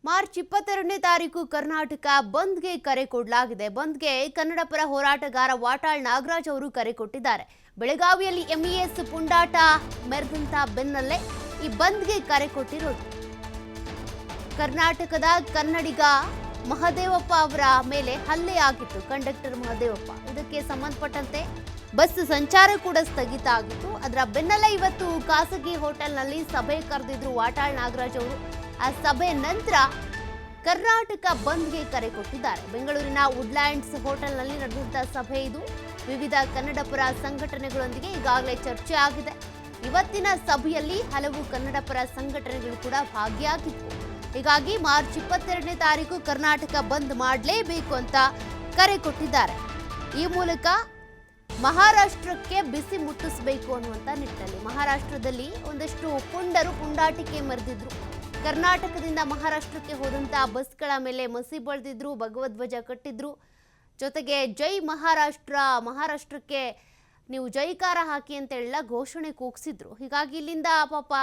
March 22ನೇ ತಾರೀಕು ಕರ್ನಾಟಕ ಬಂದ್ಗೆ ಕರೆ ಕೊಡಲಾಗಿದೆ. ಬಂದ್ಗೆ ಕನ್ನಡ ಪರ ಹೋರಾಟಗಾರ ವಾಟಾಳ್ ನಾಗರಾಜ್ ಅವರು ಕರೆ ಕೊಟ್ಟಿದ್ದಾರೆ. ಬೆಳಗಾವಿಯಲ್ಲಿ ಎಂಇಎಸ್ ಪುಂಡಾಟ ಮೆರೆದಂತ ಬೆನ್ನಲ್ಲೇ ಈ ಬಂದ್ಗೆ ಕರೆ ಕೊಟ್ಟಿರೋದು. ಕರ್ನಾಟಕದ ಕನ್ನಡಿಗ ಮಹದೇವಪ್ಪ ಅವರ ಮೇಲೆ ಹಲ್ಲೆ ಆಗಿತ್ತು. ಕಂಡಕ್ಟರ್ ಮಹದೇವಪ್ಪ, ಇದಕ್ಕೆ ಸಂಬಂಧಪಟ್ಟಂತೆ ಬಸ್ ಸಂಚಾರ ಕೂಡ ಸ್ಥಗಿತ ಆಗಿತ್ತು. ಅದರ ಬೆನ್ನಲ್ಲೇ ಇವತ್ತು ಖಾಸಗಿ ಹೋಟೆಲ್ನಲ್ಲಿ ಸಭೆ ಕರೆದಿದ್ರು ವಾಟಾಳ್ ನಾಗರಾಜ್ ಅವರು. ಆ ಸಭೆ ನಂತರ ಕರ್ನಾಟಕ ಬಂದ್ಗೆ ಕರೆ ಕೊಟ್ಟಿದ್ದಾರೆ. ಬೆಂಗಳೂರಿನ ವುಡ್ಲ್ಯಾಂಡ್ಸ್ ಹೋಟೆಲ್ನಲ್ಲಿ ನಡೆದಂತಹ ಸಭೆ ಇದು. ವಿವಿಧ ಕನ್ನಡ ಪರ ಸಂಘಟನೆಗಳೊಂದಿಗೆ ಈಗಾಗಲೇ ಚರ್ಚೆ ಆಗಿದೆ. ಇವತ್ತಿನ ಸಭೆಯಲ್ಲಿ ಹಲವು ಕನ್ನಡ ಪರ ಸಂಘಟನೆಗಳು ಕೂಡ ಭಾಗಿಯಾಗಿತ್ತು. ಹೀಗಾಗಿ ಮಾರ್ಚ್ 22ನೇ ತಾರೀಕು ಕರ್ನಾಟಕ ಬಂದ್ ಮಾಡಲೇಬೇಕು ಅಂತ ಕರೆ ಕೊಟ್ಟಿದ್ದಾರೆ. ಈ ಮೂಲಕ ಮಹಾರಾಷ್ಟ್ರಕ್ಕೆ ಬಿಸಿ ಮುಟ್ಟಿಸಬೇಕು ಅನ್ನುವಂಥ ನಿಟ್ಟಿನಲ್ಲಿ ಮಹಾರಾಷ್ಟ್ರದಲ್ಲಿ ಒಂದಷ್ಟು ಪುಂಡಾಟಿಕೆ ಮೆರೆದಿದ್ರು. ಕರ್ನಾಟಕದಿಂದ ಮಹಾರಾಷ್ಟ್ರಕ್ಕೆ ಹೋದಂತಹ ಬಸ್ಗಳ ಮೇಲೆ ಮಸಿ ಬಳಿದಿದ್ರು, ಭಗವಧ್ವಜ ಕಟ್ಟಿದ್ರು. ಜೊತೆಗೆ ಜೈ ಮಹಾರಾಷ್ಟ್ರ, ಮಹಾರಾಷ್ಟ್ರಕ್ಕೆ ನೀವು ಜೈಕಾರ ಹಾಕಿ ಅಂತ ಎಲ್ಲ ಘೋಷಣೆ ಕೂಗಿಸಿದ್ರು. ಹೀಗಾಗಿ ಇಲ್ಲಿಂದ ಪಾಪ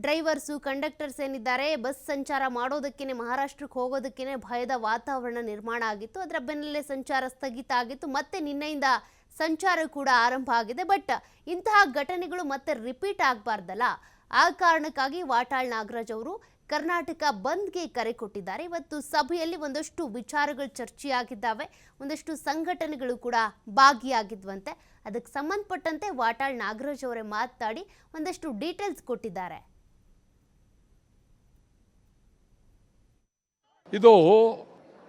ಡ್ರೈವರ್ಸು, ಕಂಡಕ್ಟರ್ಸ್ ಏನಿದ್ದಾರೆ, ಬಸ್ ಸಂಚಾರ ಮಾಡೋದಕ್ಕೇನೆ, ಮಹಾರಾಷ್ಟ್ರಕ್ಕೆ ಹೋಗೋದಕ್ಕೇನೆ ಭಯದ ವಾತಾವರಣ ನಿರ್ಮಾಣ ಆಗಿತ್ತು. ಅದರ ಬೆನ್ನಲ್ಲೇ ಸಂಚಾರ ಸ್ಥಗಿತ ಆಗಿತ್ತು. ಮತ್ತೆ ನಿನ್ನೆಯಿಂದ ಸಂಚಾರ ಕೂಡ ಆರಂಭ ಆಗಿದೆ. ಬಟ್ ಇಂತಹ ಘಟನೆಗಳು ಮತ್ತೆ ರಿಪೀಟ್ ಆಗಬಾರ್ದಲ್ಲ, ಆ ಕಾರಣಕ್ಕಾಗಿ ವಾಟಾಳ್ ನಾಗರಾಜ್ ಅವರು ಕರ್ನಾಟಕ ಬಂದ್ಗೆ ಕರೆ ಕೊಟ್ಟಿದ್ದಾರೆ. ಇವತ್ತು ಸಭೆಯಲ್ಲಿ ಒಂದಷ್ಟು ವಿಚಾರಗಳು ಚರ್ಚೆಯಾಗಿದ್ದಾವೆ, ಒಂದಷ್ಟು ಸಂಘಟನೆಗಳು ಕೂಡ ಭಾಗಿಯಾಗಿದ್ವಂತೆ. ಅದಕ್ಕೆ ಸಂಬಂಧಪಟ್ಟಂತೆ ವಾಟಾಳ್ ನಾಗರಾಜ್ ಅವರೇ ಮಾತನಾಡಿ ಒಂದಷ್ಟು ಡೀಟೇಲ್ಸ್ ಕೊಟ್ಟಿದ್ದಾರೆ. ಇದು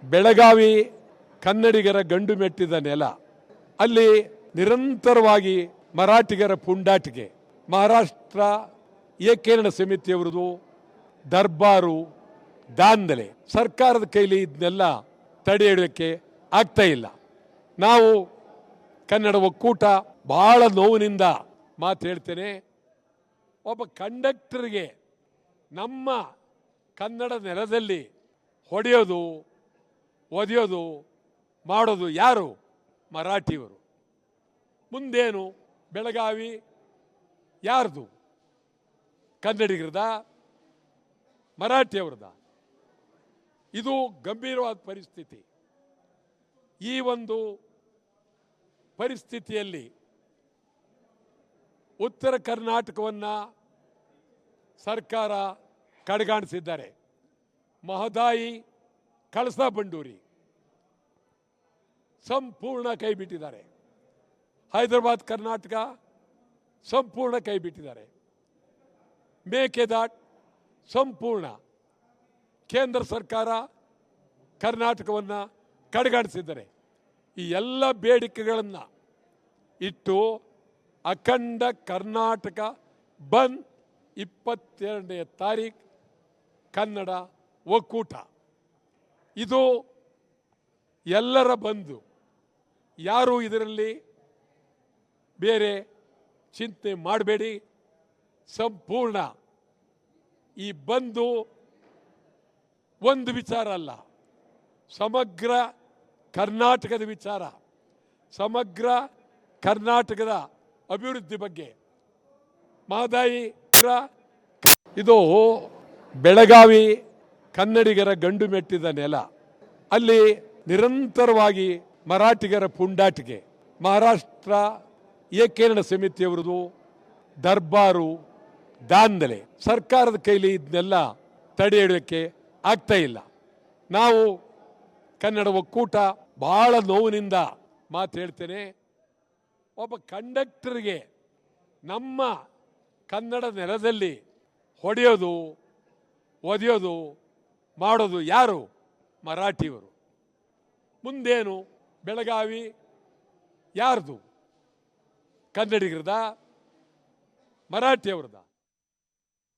ಬೆಳಗಾವಿ ಕನ್ನಡಿಗರ ಗಂಡು ಮೆಟ್ಟಿದ ನೆಲ. ಅಲ್ಲಿ ನಿರಂತರವಾಗಿ ಮರಾಠಿಗರ ಪುಂಡಾಟಿಕೆ, ಮಹಾರಾಷ್ಟ್ರ ಏಕೀಕರಣ ಸಮಿತಿಯವರದು ದರ್ಬಾರು, ದಾಂಧಲೆ. ಸರ್ಕಾರದ ಕೈಲಿ ಇದನ್ನೆಲ್ಲ ತಡೆ ಹಿಡಿಯೋಕ್ಕೆ ಆಗ್ತಾ ಇಲ್ಲ. ನಾವು ಕನ್ನಡ ಒಕ್ಕೂಟ ಬಹಳ ನೋವಿನಿಂದ ಮಾತು ಹೇಳ್ತೇನೆ. ಒಬ್ಬ ಕಂಡಕ್ಟರ್ಗೆ ನಮ್ಮ ಕನ್ನಡ ನೆಲದಲ್ಲಿ ಹೊಡೆಯೋದು, ಒದೆಯೋದು, ಮಾಡೋದು ಯಾರು? ಮರಾಠಿಯವರು. ಮುಂದೇನು? ಬೆಳಗಾವಿ ಯಾರ್ದು? ಕನ್ನಡಿಗರದ, ಮರಾಠಿಯವರದ? ಇದು ಗಂಭೀರವಾದ ಪರಿಸ್ಥಿತಿ. ಈ ಒಂದು ಪರಿಸ್ಥಿತಿಯಲ್ಲಿ ಉತ್ತರ ಕರ್ನಾಟಕವನ್ನು ಸರ್ಕಾರ ಕಡೆಗಾಣಿಸಿದ್ದಾರೆ. ಮಹದಾಯಿ, ಕಳಸಾ ಬಂಡೂರಿ ಸಂಪೂರ್ಣ ಕೈ ಬಿಟ್ಟಿದ್ದಾರೆ. ಹೈದರಾಬಾದ್ ಕರ್ನಾಟಕ ಸಂಪೂರ್ಣ ಕೈ ಬಿಟ್ಟಿದ್ದಾರೆ. ಮೇಕೆದಾಟ್ ಸಂಪೂರ್ಣ. ಕೇಂದ್ರ ಸರ್ಕಾರ ಕರ್ನಾಟಕವನ್ನು ಕಡೆಗಣಿಸಿದ್ದಾರೆ. ಈ ಎಲ್ಲ ಬೇಡಿಕೆಗಳನ್ನು ಇಟ್ಟು ಅಖಂಡ ಕರ್ನಾಟಕ ಬಂದ್ 22ನೇ ತಾರೀಕು ಕನ್ನಡ ಒಕ್ಕೂಟ. ಇದು ಎಲ್ಲರ ಬಂದು, ಯಾರು ಇದರಲ್ಲಿ ಬೇರೆ ಚಿಂತೆ ಮಾಡಬೇಡಿ. ಸಂಪೂರ್ಣ ಈ ಬಂದು ಒಂದು ವಿಚಾರ ಅಲ್ಲ, ಸಮಗ್ರ ಕರ್ನಾಟಕದ ವಿಚಾರ, ಸಮಗ್ರ ಕರ್ನಾಟಕದ ಅಭಿವೃದ್ಧಿ ಬಗ್ಗೆ. ಮಹದಾಯಿ ಇದು ಬೆಳಗಾವಿ ಕನ್ನಡಿಗರ ಗಂಡು ಮೆಟ್ಟಿದ ನೆಲ. ಅಲ್ಲಿ ನಿರಂತರವಾಗಿ ಮರಾಠಿಗರ ಪುಂಡಾಟಿಕೆ, ಮಹಾರಾಷ್ಟ್ರ ಏಕೀಕರಣ ಸಮಿತಿಯವರದು ದರ್ಬಾರು, ದಾಂಧಲೆ. ಸರ್ಕಾರದ ಕೈಲಿ ಇದನ್ನೆಲ್ಲ ತಡೆ ಹಿಡಿಯೋಕ್ಕೆ ಆಗ್ತಾ ಇಲ್ಲ. ನಾವು ಕನ್ನಡ ಒಕ್ಕೂಟ ಬಹಳ ನೋವಿನಿಂದ ಮಾತು ಹೇಳ್ತೇನೆ. ಒಬ್ಬ ಕಂಡಕ್ಟರ್ಗೆ ನಮ್ಮ ಕನ್ನಡ ನೆಲದಲ್ಲಿ ಹೊಡೆಯೋದು, ಒದೆಯೋದು, ಮಾಡೋದು ಯಾರು? ಮರಾಠಿಯವರು. ಮುಂದೇನು? ಬೆಳಗಾವಿ ಯಾರ್ದು? ಕನ್ನಡಿಗರದ, ಮರಾಠಿಯವರದ?